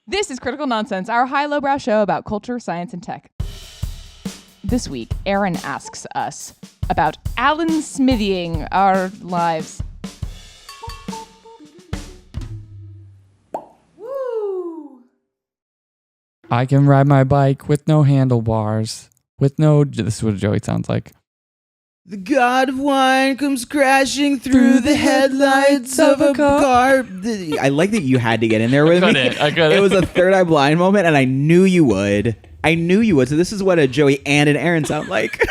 This is Critical Nonsense, our high-lowbrow show about culture, science, and tech. This week, Aaron asks us about Alan Smithee-ing our lives. Woo! I can ride my bike with no handlebars. This is what Joey sounds like. The god of wine comes crashing through the headlights of a car. I like that you had to get in there with me. I couldn't. It was a Third Eye Blind moment, and I knew you would. So this is what a Joey and an Aaron sound like.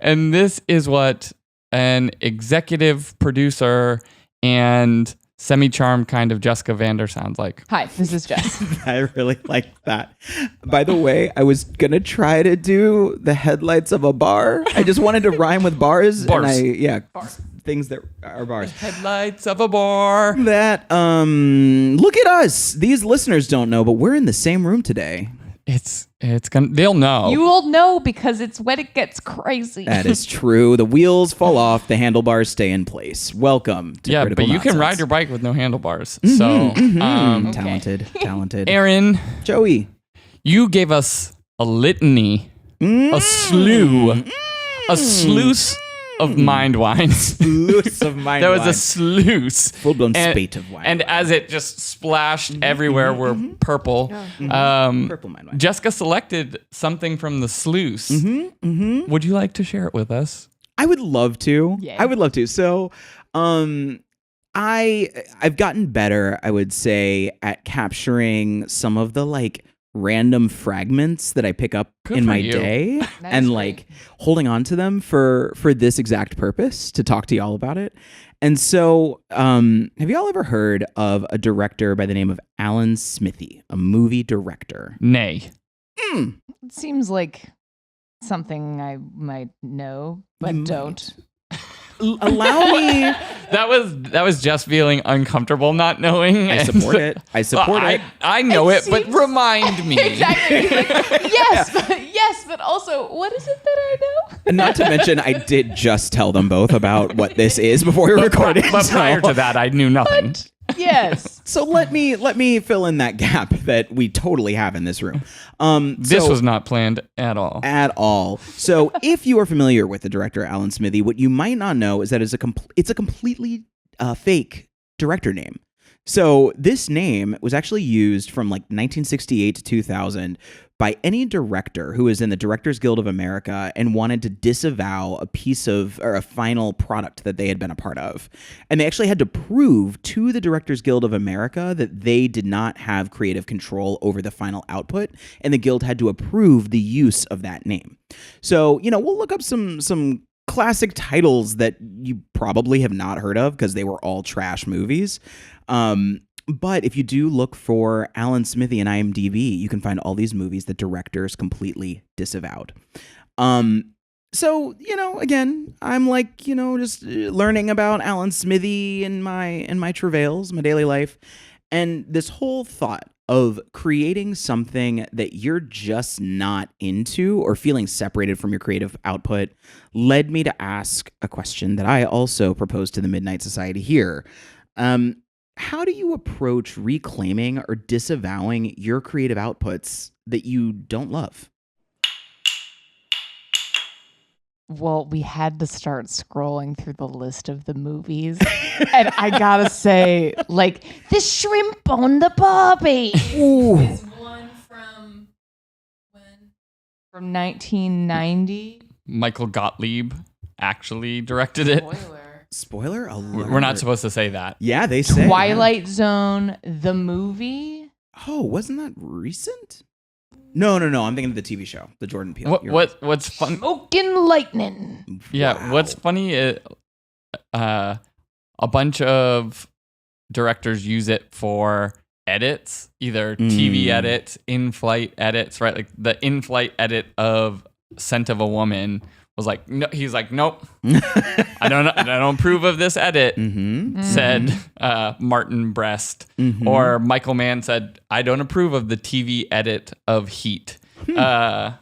And this is what an executive producer and semi-charmed kind of Jessica Vander sounds like. Hi, this is Jess. I really like that. By the way, I was going to try to do the headlights of a bar. I just wanted to rhyme with bars. Bars. Things that are bars. Headlights of a bar. Look at us. These listeners don't know, but we're in the same room today. They'll know. You will know because it's when it gets crazy. That is true. The wheels fall off, the handlebars stay in place. Welcome to Yeah, Critical but you can Nonsense. ride your bike with no handlebars. So, Talented. Aaron, Joey. you gave us a litany, a sluice of mind wine. Sluice of mind There was wine. a sluice. Full-blown spate of wine. And as it just splashed everywhere were purple. Purple mind wine. Jessica selected something from the sluice. Would you like to share it with us? I would love to. Yeah. I would love to. So, I've gotten better, I would say, at capturing some of the random fragments that I pick up Good in for my you. day and great. holding on to them for this exact purpose, to talk to y'all about it. And so, have y'all ever heard of a director by the name of Alan Smithee, a movie director? Nay. It seems like something I might know, but You don't. Allow me. That was just feeling uncomfortable not knowing. I support it. I support it. I know it, but seems- remind me. Exactly. He's like, yes, but also, what is it that I know? Not to mention, I did just tell them both about what this is before we recorded. But prior to that, I knew nothing. Yes. So let me fill in that gap that we totally have in this room. This was not planned at all. At all. So if you are familiar with the director Alan Smithee, what you might not know is that it's a completely fake director name. So this name was actually used from 1968 to 2000 by any director who was in the Directors Guild of America and wanted to disavow a piece of or a final product that they had been a part of. And they actually had to prove to the Directors Guild of America that they did not have creative control over the final output, and the guild had to approve the use of that name. So, we'll look up some classic titles that you probably have not heard of because they were all trash movies. But if you do look for Alan Smithee in IMDb, you can find all these movies that directors completely disavowed. So, again, I'm just learning about Alan Smithee in my travails, my daily life. And this whole thought of creating something that you're just not into or feeling separated from your creative output led me to ask a question that I also proposed to the Midnight Society here. How do you approach reclaiming or disavowing your creative outputs that you don't love? Well, we had to start scrolling through the list of the movies. And I gotta say, the shrimp on the barbie is one from when? From 1990. Michael Gottlieb actually directed it. Spoiler alert. We're not supposed to say that. Yeah, they say. Twilight Zone, the movie. Oh, wasn't that recent? No. I'm thinking of the TV show, the Jordan Peele. What's fun? Smoking lightning. Yeah, Wow. what's funny is a bunch of directors use it for edits, either TV edits, in-flight edits, right? Like the in-flight edit of Scent of a Woman was no, he's like, nope, I don't approve of this edit, said Martin Brest. Or Michael Mann said, I don't approve of the TV edit of Heat. Or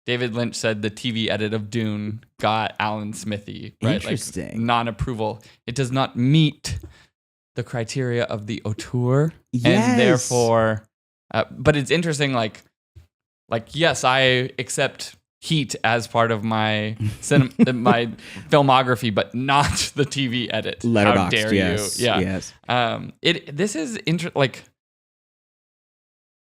David Lynch said the TV edit of Dune got Alan Smithee, right? Interesting. Non-approval. It does not meet the criteria of the auteur, Yes. and therefore, but it's interesting. Like yes, I accept Heat as part of my my filmography, but not the TV edit. Letterboxd, How dare yes, you? Yeah. yes. This is like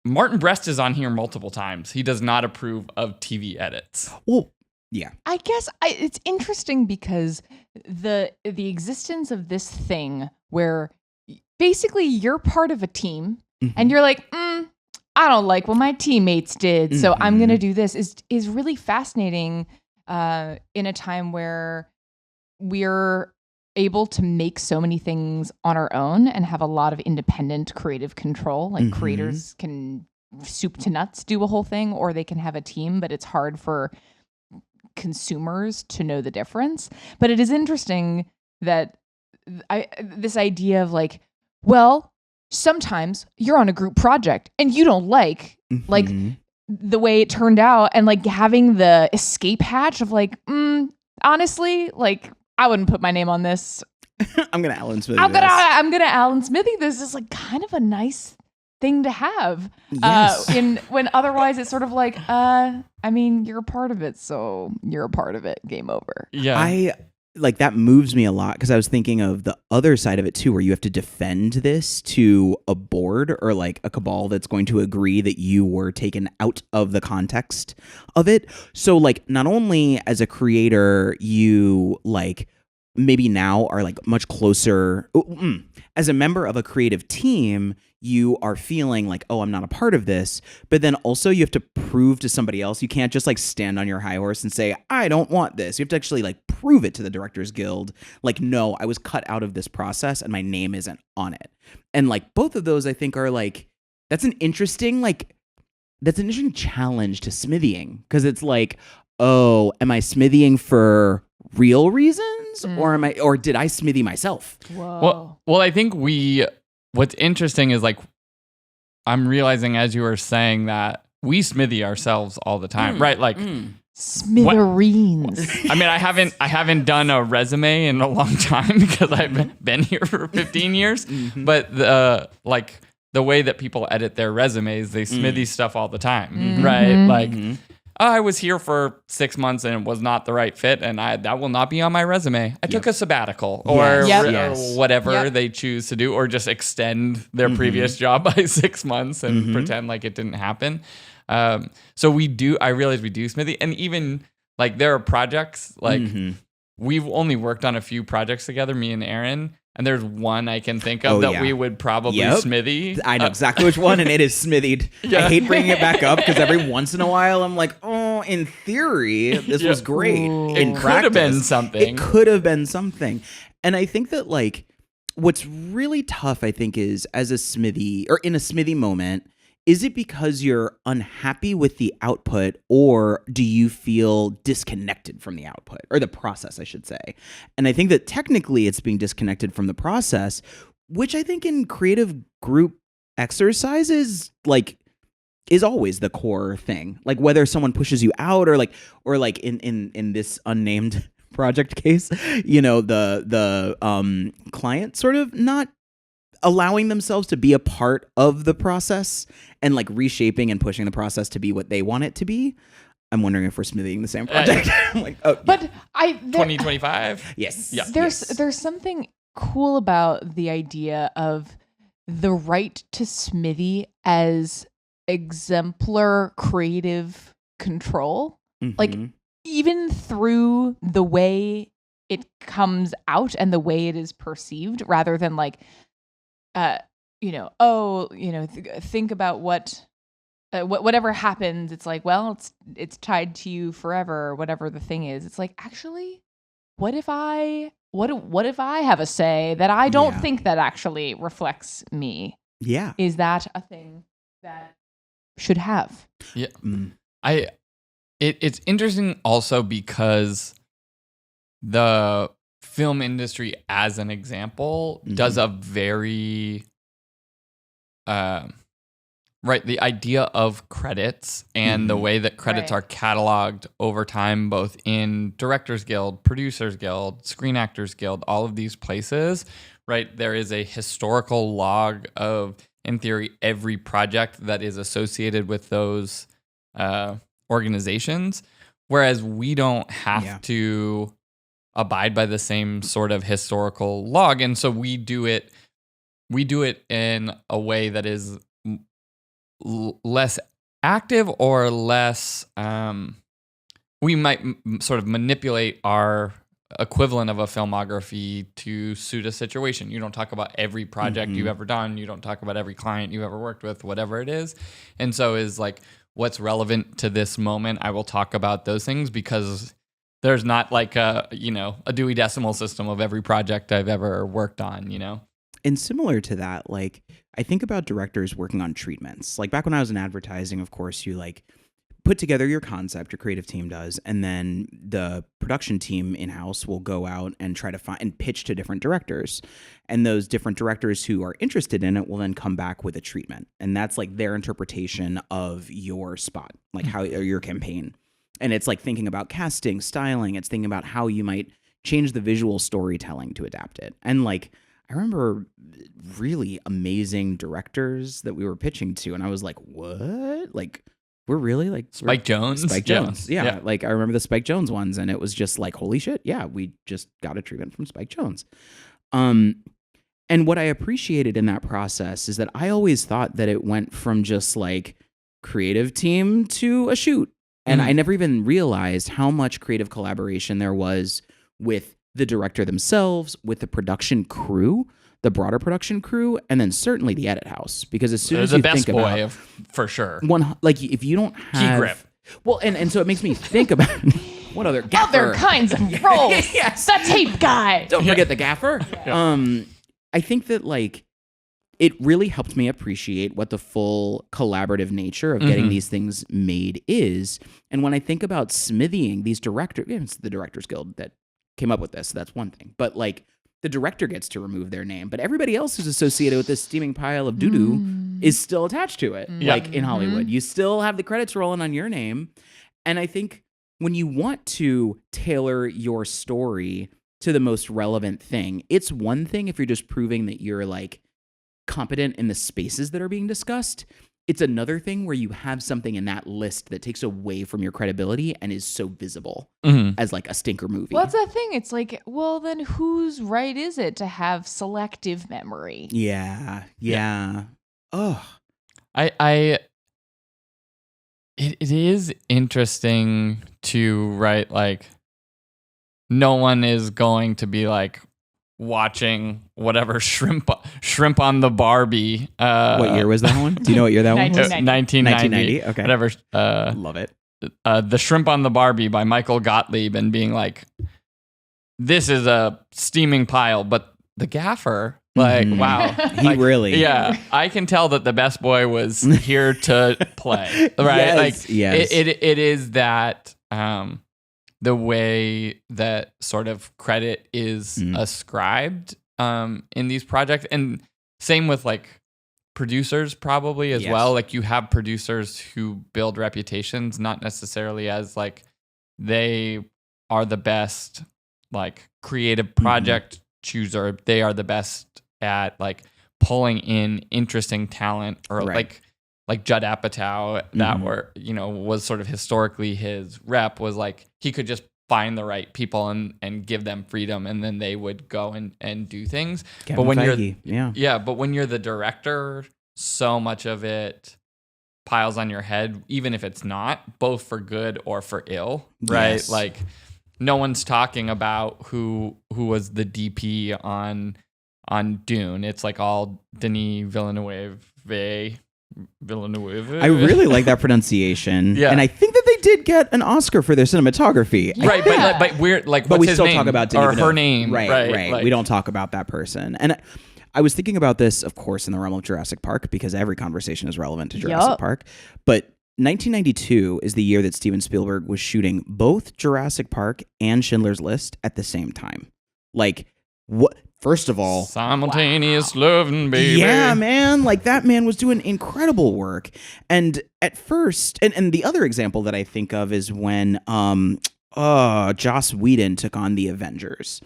Martin Brest is on here multiple times. He does not approve of TV edits. Well, yeah. I guess it's interesting because the existence of this thing where basically you're part of a team and you're like, I don't like what my teammates did, so I'm going to do this is really fascinating in a time where we're able to make so many things on our own and have a lot of independent creative control. Like creators can soup to nuts do a whole thing, or they can have a team, but it's hard for consumers to know the difference. But it is interesting that this idea of like, well, sometimes you're on a group project and you don't like the way it turned out, and like having the escape hatch of like, honestly, like I wouldn't put my name on this. I'm gonna Alan Smithee. I'm gonna Alan Smithee. This is like kind of a nice thing to have. Yes. When otherwise it's sort of like, I mean, you're a part of it, so you're a part of it. Game over. Yeah. I like that moves me a lot because I was thinking of the other side of it too, where you have to defend this to a board or like a cabal that's going to agree that you were taken out of the context of it. So like not only as a creator, you like maybe now are like much closer as a member of a creative team, you are feeling like, oh, I'm not a part of this. But then also you have to prove to somebody else. You can't just like stand on your high horse and say, I don't want this. You have to actually like prove it to the Directors Guild. Like, no, I was cut out of this process and my name isn't on it. And like both of those, I think are like, that's an interesting challenge to Smithee-ing. Because it's like, oh, am I Smithee-ing for real reasons? Or did I Smithee myself? Whoa. Well, I think what's interesting is like, I'm realizing as you were saying that we Smithee ourselves all the time, right? Like smithereens. I mean, I haven't done a resume in a long time because I've been here for 15 years, but the way that people edit their resumes, they Smithee stuff all the time, right? Like, I was here for 6 months and it was not the right fit, and that will not be on my resume. I took a sabbatical or whatever they choose to do, or just extend their previous job by 6 months and pretend like it didn't happen. So I realize we do Smithee, and even like there are projects like we've only worked on a few projects together, me and Aaron. And there's one I can think of we would probably Smithee. I know exactly which one, and it is Smithied. I hate bringing it back up because every once in a while I'm like, oh, in theory, this was great. It could have been something. It could have been something. And I think that like what's really tough, I think, is as a Smithee or in a Smithee moment, is it because you're unhappy with the output, or do you feel disconnected from the output or the process, I should say? And I think that technically it's being disconnected from the process, which I think in creative group exercises is always the core thing. Like whether someone pushes you out or like in this unnamed project case, you know, the client sort of not allowing themselves to be a part of the process and like reshaping and pushing the process to be what they want it to be. I'm wondering if we're Smithee-ing the same project. I'm like, oh, but 2025. Yes. Yeah. There's something cool about the idea of the right to Smithee as exemplar creative control. Like even through the way it comes out and the way it is perceived, rather than like, think about whatever happens. It's like, well, it's tied to you forever, or whatever the thing is. It's like, actually, what if I have a say that I don't think that actually reflects me? Yeah. Is that a thing that should have? Yeah. It's interesting also because the film industry, as an example, does a very right, the idea of credits and the way that credits are cataloged over time, both in Directors Guild, Producers Guild, Screen Actors Guild, all of these places, right? There is a historical log of, in theory, every project that is associated with those organizations, whereas we don't have to abide by the same sort of historical log. And so we do it in a way that is less active or less, we might sort of manipulate our equivalent of a filmography to suit a situation. You don't talk about every project you've ever done. You don't talk about every client you've ever worked with, whatever it is. And so is like, what's relevant to this moment, I will talk about those things, because there's not like a Dewey Decimal System of every project I've ever worked on, And similar to that, like, I think about directors working on treatments. Like, back when I was in advertising, of course, you like put together your concept, your creative team does, and then the production team in-house will go out and try to find and pitch to different directors. And those different directors who are interested in it will then come back with a treatment. And that's like their interpretation of your spot, like how, or your campaign. And it's like thinking about casting, styling, it's thinking about how you might change the visual storytelling to adapt it. And like, I remember really amazing directors that we were pitching to, and I was like, what? Like, we're really like Spike Jonze. Yeah. Like, I remember the Spike Jonze ones, and it was just like, holy shit. Yeah, we just got a treatment from Spike Jonze. And what I appreciated in that process is that I always thought that it went from just like creative team to a shoot. And I never even realized how much creative collaboration there was with the director themselves, with the production crew, the broader production crew, and then certainly the edit house. Because as soon as you think about for sure, like if you don't have key grip, well, and so it makes me think about what other other kinds of roles. Yes, the tape guy. Don't forget the gaffer. I think that like it really helped me appreciate what the full collaborative nature of getting these things made is. And when I think about Smithee-ing, these directors, it's the Directors Guild that came up with this, so that's one thing. But like the director gets to remove their name, but everybody else who's associated with this steaming pile of doo-doo is still attached to it. Like in Hollywood, you still have the credits rolling on your name. And I think when you want to tailor your story to the most relevant thing, it's one thing if you're just proving that you're like competent in the spaces that are being discussed. It's another thing where you have something in that list that takes away from your credibility and is so visible as like a stinker movie. Well, that's the thing. It's like, well, then whose right is it to have selective memory? Yeah. Oh, it is interesting to write, like, no one is going to be like watching whatever shrimp on the Barbie. What year was that one? Do you know what year that one was? 1990. Okay. Whatever. Love it. The Shrimp on the Barbie by Michael Gottlieb, and being like, this is a steaming pile, but the gaffer, like, wow. He like, really. Yeah. I can tell that the best boy was here to play. Right? Yes. It is that the way that sort of credit is ascribed in these projects. And same with like producers probably as well. Like you have producers who build reputations, not necessarily as like they are the best like creative project chooser. They are the best at like pulling in interesting talent, or like Judd Apatow, that were, was sort of historically his rep, was like he could just find the right people and give them freedom, and then they would go and do things. Kevin but when Feige, but when you're the director, so much of it piles on your head, even if it's not, both for good or for ill, right? Yes. Like no one's talking about who was the DP on Dune. It's like all Denis Villeneuve. I really like that pronunciation. Yeah. And I think that they did get an Oscar for their cinematography. Right, but we're like, but what's we his still name? talk about Denis or Villeneuve. her name. Right. Like, we don't talk about that person. And I was thinking about this, of course, in the realm of Jurassic Park, because every conversation is relevant to Jurassic Park. But 1992 is the year that Steven Spielberg was shooting both Jurassic Park and Schindler's List at the same time. Like, what? First of all, simultaneous loving, baby. yeah, man, like that man was doing incredible work. And at first, and the other example that I think of is when Joss Whedon took on the Avengers.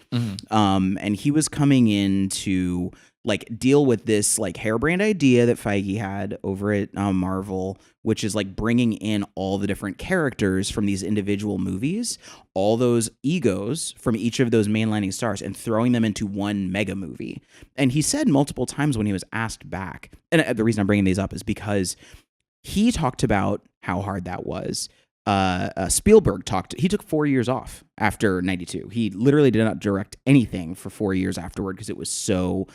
And he was coming in to like deal with this like harebrained idea that Feige had over at Marvel, which is like bringing in all the different characters from these individual movies, all those egos from each of those mainlining stars, and throwing them into one mega movie. And he said multiple times when he was asked back, and the reason I'm bringing these up is because he talked about how hard that was. Spielberg he took 4 years off after 92. He literally did not direct anything for 4 years afterward because it was so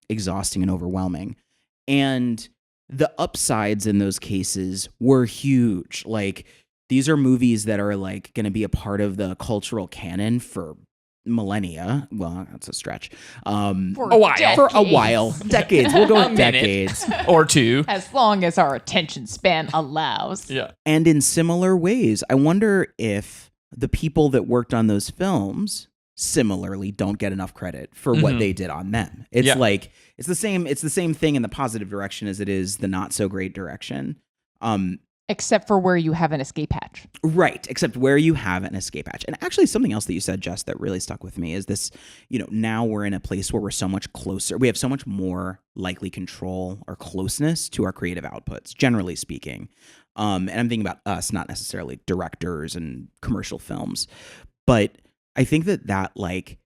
exhausting and overwhelming. And the upsides in those cases were huge. Like, these are movies that are like going to be a part of the cultural canon for millennia. Well, that's a stretch. For a while. Decades. We'll go with decades. Or two. As long as our attention span allows. Yeah. And in similar ways, I wonder if the people that worked on those films similarly don't get enough credit for what they did on them. It's like it's the same thing in the positive direction as it is the not so great direction. Except for where you have an escape hatch. Right, except where you have an escape hatch. And actually something else that you said, Jess, that really stuck with me is this, now we're in a place where we're so much closer. We have so much more likely control or closeness to our creative outputs, generally speaking. And I'm thinking about us, not necessarily directors and commercial films. But I think that like,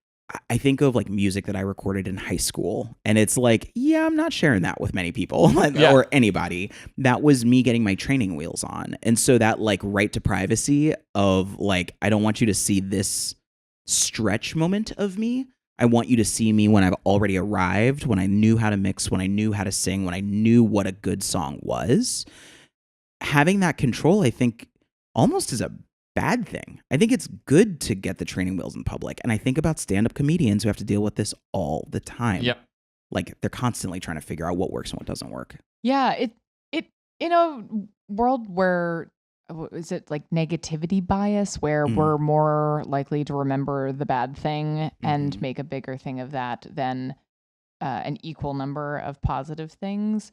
I think of like music that I recorded in high school, and it's like, yeah, I'm not sharing that with many people or anybody. That was me getting my training wheels on. And so that like right to privacy of like, I don't want you to see this stretch moment of me. I want you to see me when I've already arrived, when I knew how to mix, when I knew how to sing, when I knew what a good song was. Having that control, I think, almost is a bad thing. I think it's good to get the training wheels in public. And I think about stand-up comedians who have to deal with this all the time. Yep. Like, they're constantly trying to figure out what works and what doesn't work. Yeah, it in a world where is it like negativity bias, where we're more likely to remember the bad thing and make a bigger thing of that than an equal number of positive things.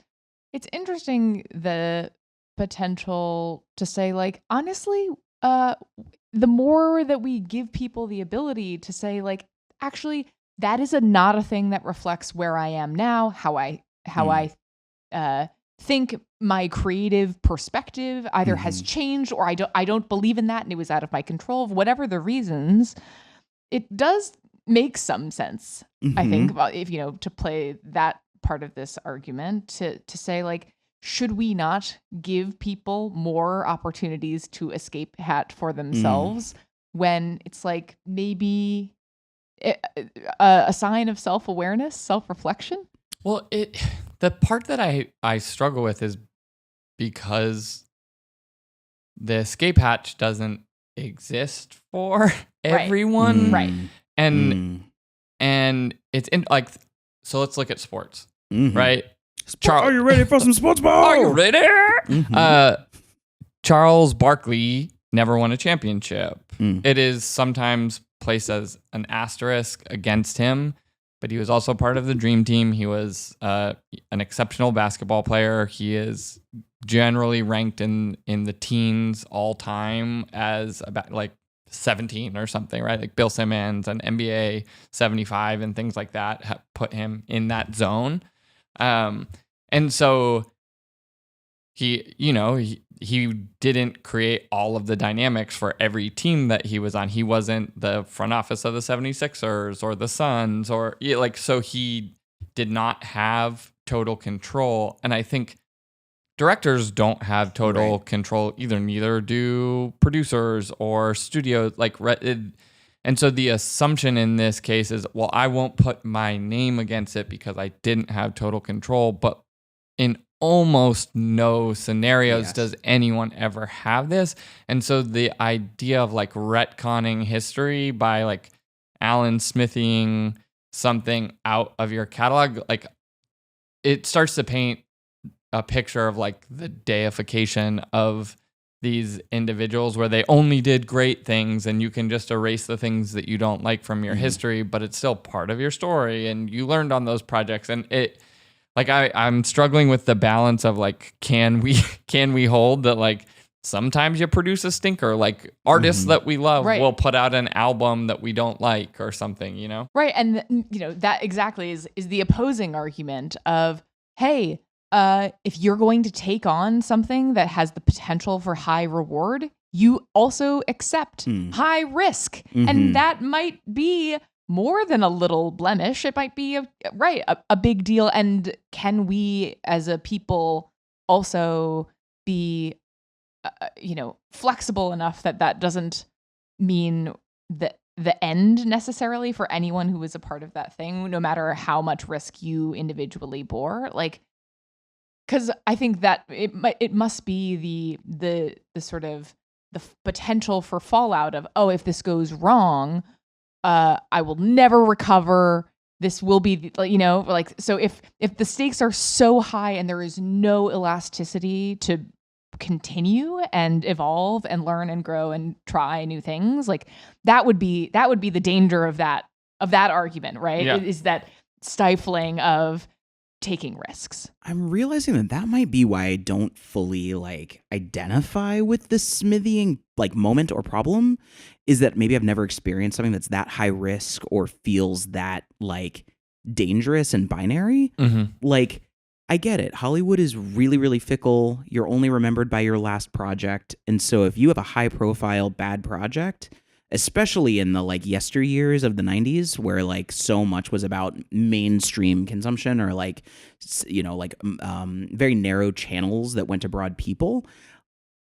It's interesting the potential to say, like, honestly, the more that we give people the ability to say, like, actually, that is not a thing that reflects where I am now, how I think my creative perspective either has changed or I don't believe in that and it was out of my control, whatever the reasons. It does make some sense, I think, about if to play that part of this argument to say, like, should we not give people more opportunities to escape hat for themselves when it's like maybe a sign of self-awareness, self-reflection? Well, the part that I struggle with is because the escape hatch doesn't exist for everyone. Right. And it's in like, so let's look at sports, right? Are you ready for some sports ball? Are you ready? Charles Barkley never won a championship. It is sometimes placed as an asterisk against him, but he was also part of the dream team. He was an exceptional basketball player. He is generally ranked in the teens all time as about like 17 or something, right? Like Bill Simmons and NBA 75 and things like that have put him in that zone. And so he didn't create all of the dynamics for every team that he was on. He wasn't the front office of the 76ers or the Suns so he did not have total control. And I think directors don't have total control either. Neither do producers or studios. And so the assumption in this case is, well, I won't put my name against it because I didn't have total control. But in almost no scenarios does anyone ever have this. And so the idea of like retconning history by like Alan Smithee-ing something out of your catalog, like it starts to paint a picture of like the deification of these individuals where they only did great things, and you can just erase the things that you don't like from your history, but it's still part of your story and you learned on those projects. And it, like, I'm struggling with the balance of like, can we hold that, like, sometimes you produce a stinker, like artists that we love will put out an album that we don't like or something, you know? Right. And, that exactly is the opposing argument of, hey, if you're going to take on something that has the potential for high reward, you also accept high risk. And that might be more than a little blemish. It might be a big deal. And can we as a people also be, flexible enough that doesn't mean that the end necessarily for anyone who was a part of that thing, no matter how much risk you individually bore? Like, because I think that it must be the sort of the potential for fallout of, oh, if this goes wrong, I will never recover. This will be, so if the stakes are so high and there is no elasticity to continue and evolve and learn and grow and try new things, like that would be the danger of that argument, right? Yeah. Is that stifling of taking risks. I'm realizing that might be why I don't fully identify with the Smithee-ing moment or problem, is that maybe I've never experienced something that's that high risk or feels that dangerous and binary. I get it. Hollywood is really, really fickle. You're only remembered by your last project. And so if you have a high profile bad project, especially in the yesteryears of the 90s where so much was about mainstream consumption or very narrow channels that went to broad people,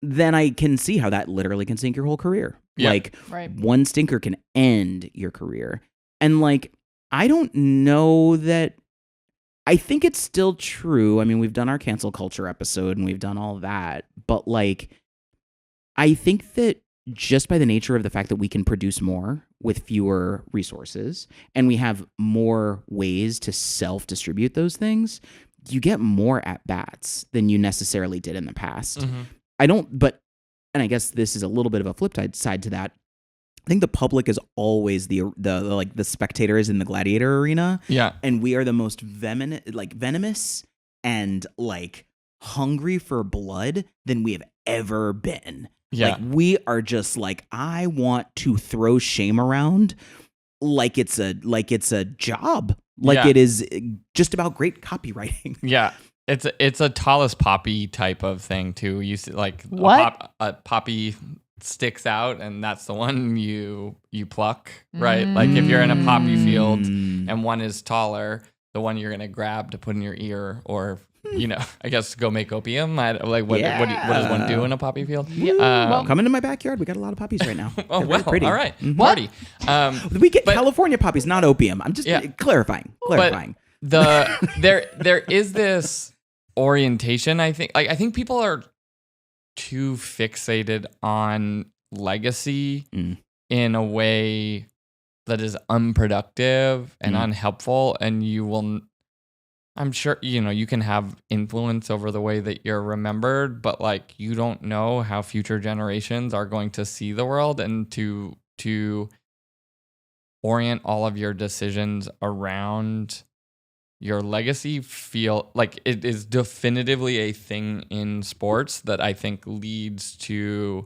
then I can see how that literally can sink your whole career. Yeah. One stinker can end your career. And I don't know that. I think it's still true. I mean, we've done our cancel culture episode and we've done all that, but I think that just by the nature of the fact that we can produce more with fewer resources and we have more ways to self-distribute those things, you get more at-bats than you necessarily did in the past. And I guess this is a little bit of a flip side to that. I think the public is always the spectators in the gladiator arena. Yeah. And we are the most venomous and hungry for blood than we have ever been. Yeah. We are just I want to throw shame around like it's a job. It is just about great copywriting. Yeah. It's a tallest poppy type of thing too. You see what? A poppy sticks out and that's the one you pluck, right? If you're in a poppy field and one is taller, the one you're gonna grab to put in your ear, or I guess go make opium. What does one do in a poppy field? Come into my backyard. We got a lot of poppies right now. Oh well, pretty. all right. Party. We get California poppies, not opium. I'm just clarifying. But there is this orientation. I think people are too fixated on legacy in a way that is unproductive and unhelpful, and I'm sure you can have influence over the way that you're remembered, but you don't know how future generations are going to see the world, and to orient all of your decisions around your legacy feel like it is definitively a thing in sports that I think leads to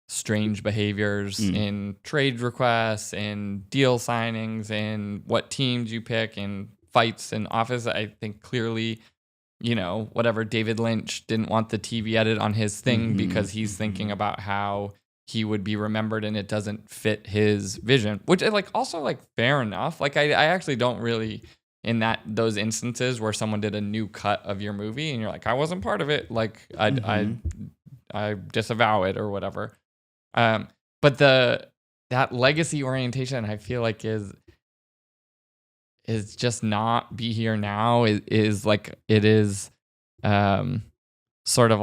strange behaviors in trade requests, in deal signings, in what teams you pick, in fights in office. I think clearly, whatever, David Lynch didn't want the TV edit on his thing because he's thinking about how he would be remembered and it doesn't fit his vision, which also fair enough. I actually don't really, in those instances where someone did a new cut of your movie and you're I wasn't part of it, I disavow it or whatever. But that legacy orientation, I feel is just not be here now. It is sort of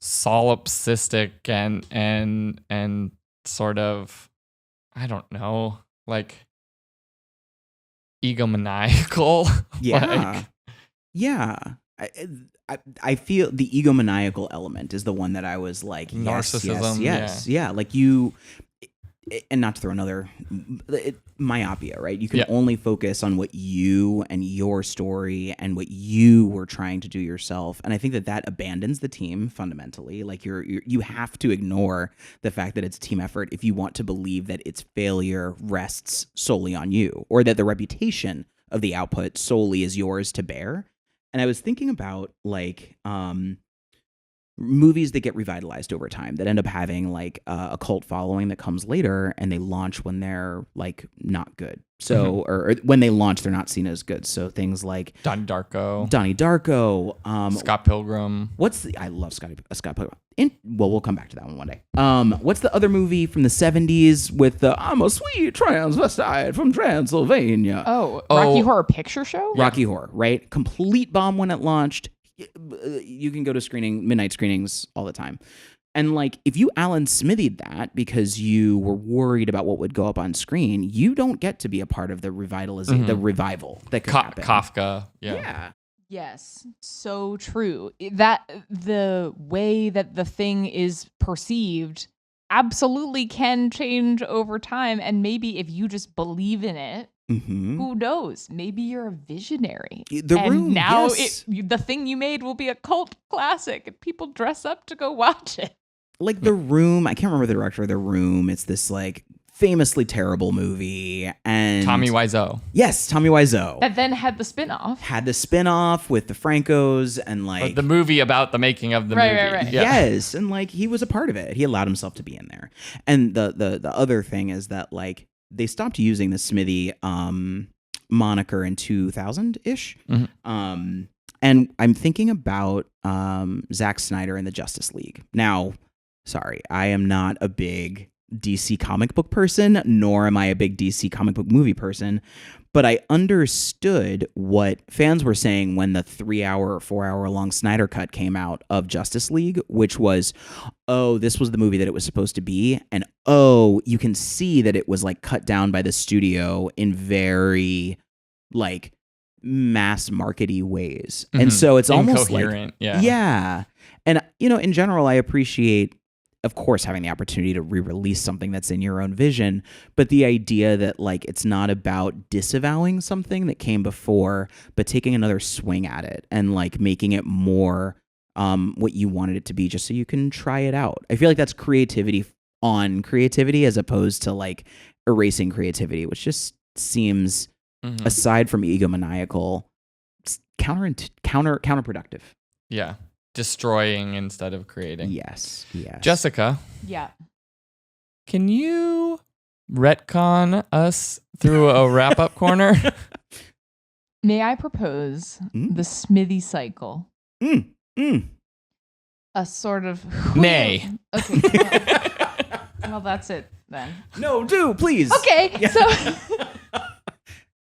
solipsistic and sort of, I don't know, egomaniacal. Yeah. Yeah. I feel the egomaniacal element is the one that I was like, Narcissism, yeah. Like you, and not to throw another myopia, right? You can only focus on what you and your story and what you were trying to do yourself, and I think that abandons the team fundamentally. Like you have to ignore the fact that it's a team effort if you want to believe that its failure rests solely on you, or that the reputation of the output solely is yours to bear. And I was thinking about like movies that get revitalized over time that end up having like a cult following that comes later, and they launch when they're like not good. So or when they launch, they're not seen as good. So things like Donnie Darko, Scott Pilgrim. I love Scott Pilgrim. We'll come back to that one day. What's the other movie from the 70s with the I'm a sweet transvestite from Transylvania? Rocky Horror Picture Show? Rocky Horror, right? Complete bomb when it launched. You can go to midnight screenings all the time. And like, if you Alan Smithied that because you were worried about what would go up on screen, you don't get to be a part of the revitalization, the revival that could happen. Kafka. Yeah. Yes, so true. That the way that the thing is perceived absolutely can change over time. And maybe if you just believe in it, who knows? Maybe you're a visionary. The thing you made will be a cult classic and people dress up to go watch it. Like The Room, I can't remember the director of The Room. It's this like famously terrible movie. And Tommy Wiseau. Yes, Tommy Wiseau. That then had the spinoff. With the Francos and like the movie about the making of the movie. Right. Yeah. Yes, and like he was a part of it. He allowed himself to be in there. And the other thing is that like they stopped using the Smithee moniker in 2000-ish. And I'm thinking about Zack Snyder and the Justice League. Now, sorry, I am not a big DC comic book person, nor am I a big DC comic book movie person, but I understood what fans were saying when the 3-hour or 4-hour long Snyder cut came out of Justice League, which was, this was the movie that it was supposed to be, and you can see that it was like cut down by the studio in very like mass markety ways. And so it's almost incoherent. Yeah. And in general, I appreciate, of course, having the opportunity to re-release something that's in your own vision, but the idea that like it's not about disavowing something that came before, but taking another swing at it and like making it more what you wanted it to be, just so you can try it out. I feel like that's creativity on creativity as opposed to like erasing creativity, which just seems, aside from egomaniacal, counterproductive. Yeah. Destroying instead of creating. Yes. Jessica. Yeah. Can you retcon us through a wrap-up corner? May I propose the Smithee cycle? A sort of... Nay. Okay. Well, that's it then. No, do, please. Okay, yeah. So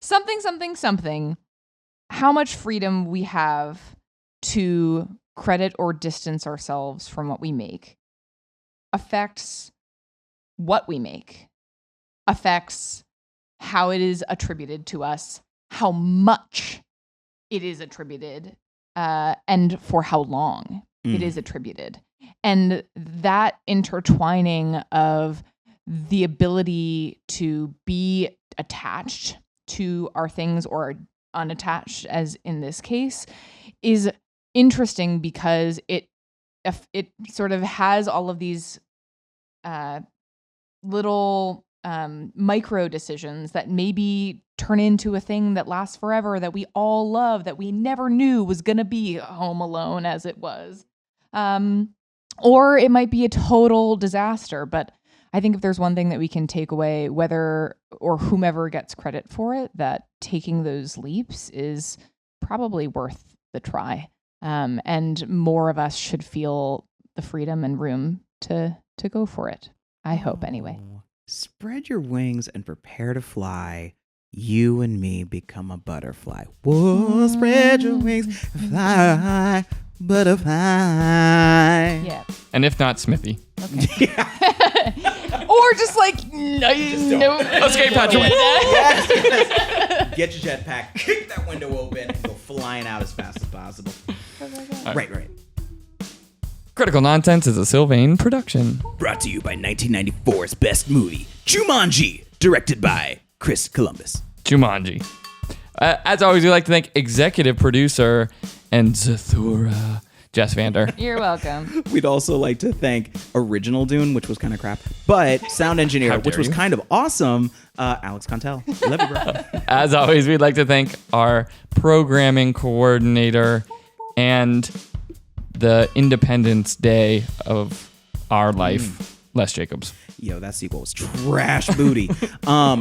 something. How much freedom we have to credit or distance ourselves from what we make affects what we make, affects how it is attributed to us, how much it is attributed, and for how long it is attributed. And that intertwining of the ability to be attached to our things or unattached, as in this case, is interesting because it sort of has all of these little micro decisions that maybe turn into a thing that lasts forever, that we all love, that we never knew was going to be Home Alone as it was. Or it might be a total disaster. But I think if there's one thing that we can take away, whether or whomever gets credit for it, that taking those leaps is probably worth the try. And more of us should feel the freedom and room to go for it. I hope, anyway. Spread your wings and prepare to fly. You and me become a butterfly. Whoa, spread your wings, fly, butterfly. Yeah. And if not, Smithee. Okay. Or just like, no. Escape hatch away. Get your jetpack, kick that window open, and go flying out as fast as possible. stuff like that. Right. Critical Nonsense is a Sylvain production. Brought to you by 1994's best movie, Jumanji, directed by Chris Columbus. Jumanji. As always, we'd like to thank executive producer and Zathura, Jess Vander. You're welcome. We'd also like to thank Original Dune, which was kind of crap, but sound engineer, How which dare was you. kind of awesome, Alex Contel. Love you, bro. As always, we'd like to thank our programming coordinator and the Independence Day of our life, Les Jacobs. Yo, that sequel was trash booty.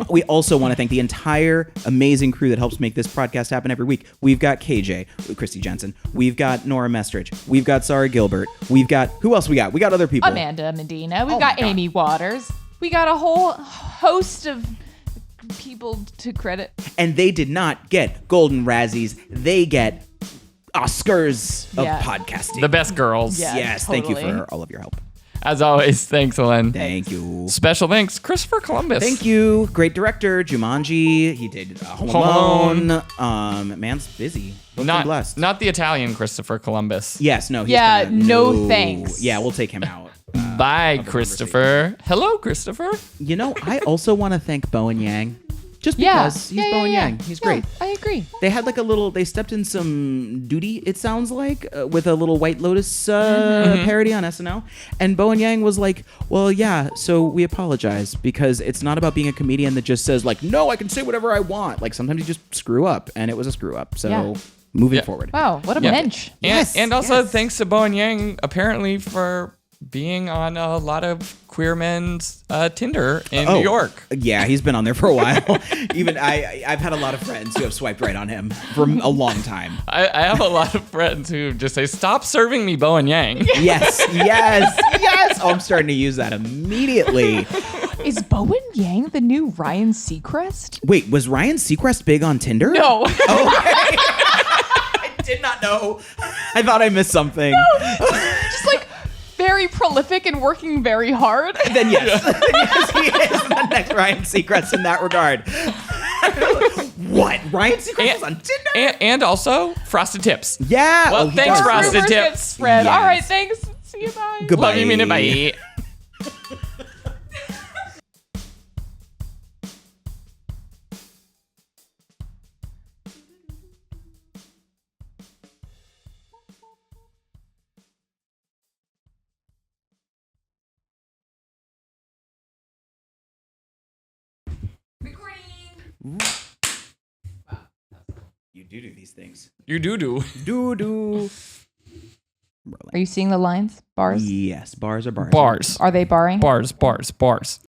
We also want to thank the entire amazing crew that helps make this podcast happen every week. We've got KJ, Christy Jensen. We've got Nora Mestridge. We've got Sarah Gilbert. We've got, who else we got? We got other people. Amanda Medina. We've Oh got my God. Amy Waters. We got a whole host of people to credit. And they did not get Golden Razzies. They get Oscars of Yeah. podcasting. The best girls. Yeah. Yes, thank you totally. for all of your help. As always, thanks, Ellen. Thank you. Special thanks, Christopher Columbus. Thank you. Great director, Jumanji. He did Home Alone. Man's busy. Booked and blessed. Not the Italian Christopher Columbus. Yes, no. He's Yeah, kinda no thanks. Yeah, we'll take him out. Bye, of the Christopher. Hello, Christopher. You know, I also want to thank Bo and Yang. Just Yeah. because he's Bo and Yang. He's great. I agree. They had like a little, they stepped in some duty, it sounds like, with a little White Lotus parody on SNL. And Bo and Yang was like, well, yeah, so we apologize because it's not about being a comedian that just says like, no, I can say whatever I want. Like sometimes you just screw up, and it was a screw up. So Yeah. moving Yeah. forward. Wow, what a Yeah. mensch. And also thanks to Bo and Yang, apparently, for being on a lot of queer men's Tinder in New York. Yeah, he's been on there for a while. Even I've had a lot of friends who have swiped right on him for a long time. I have a lot of friends who just say, stop serving me Bo and Yang. Yes. Oh, I'm starting to use that immediately. Is Bowen Yang the new Ryan Seacrest? Wait, was Ryan Seacrest big on Tinder? No. I did not know. I thought I missed something. Just like very prolific and working very hard. Then yes. Yes, he is the next Ryan Seacrest in that regard. What? Ryan Seacrest is on Tinder? And also Frosted Tips. Yeah. Well, he thanks, does. Frosted Rumors Tips. get spread. Yes. All right, thanks. See you, bye. Goodbye. Love you, mean it, bye. You do these things. You do. Do. Are you seeing the lines? Bars? Yes, bars are bars. Bars. Are they barring? Bars.